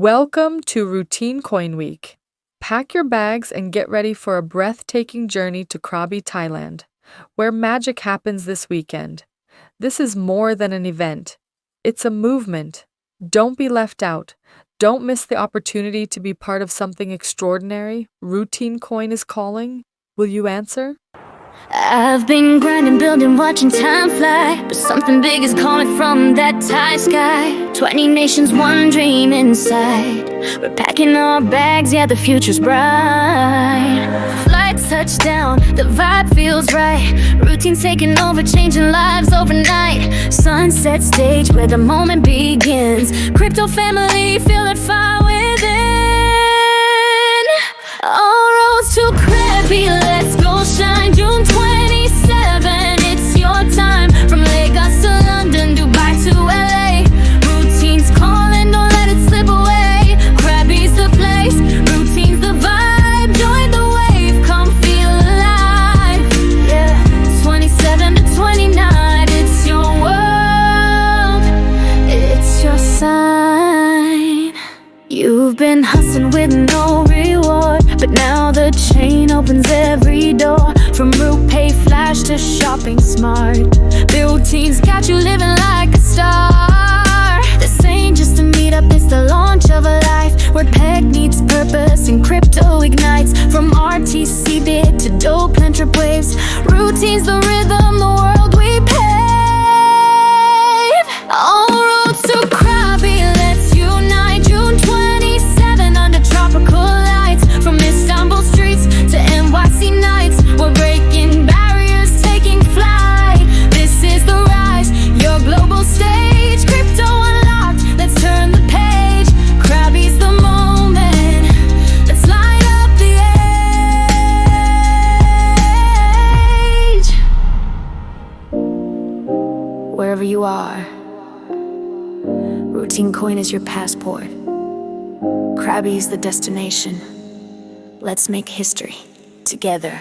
Welcome to Routine Coin Week. Pack your bags and get ready for a breathtaking journey to Krabi, Thailand, where magic happens this weekend. This is more than an event. It's a movement. Don't be left out. Don't miss the opportunity to be part of something extraordinary. Routine Coin is calling. Will you answer? I've been grinding, building, watching time fly, but something big is calling from that Thai sky. 20 nations, one dream inside. We're packing our bags, yeah, the future's bright. Flight touchdown, the vibe feels right. Routine's taking over, changing lives overnight. Sunset stage where the moment begins. Crypto family, feel it fire within. All roads to Krabi, let's go shine. June 27, it's your time. From Lagos to London, Dubai to LA. Routine's calling, don't let it slip away. Krabi's the place, routine's the vibe. Join the wave, come feel alive. Yeah, 27 to 29, it's your world, it's your sign. You've been hustling with no reward, but now the chain opens every door. From route pay flash to shopping smart, the routine's got you living like a star. This ain't just a meetup, it's the launch of a life, where peg meets purpose and crypto ignites. From RTC bid to dope and trip waves, routine's the rhythm, the world we pave. All roads to Krabi, let's unite. June 27 under tropical lights. From Istanbul streets to NYC nights, we're breaking barriers, taking flight. This is the rise, your global stage. Crypto unlocked, let's turn the page. Krabi's the moment, let's light up the age. Wherever you are, Routine Coin is your passport. Krabi's the destination. Let's make history together.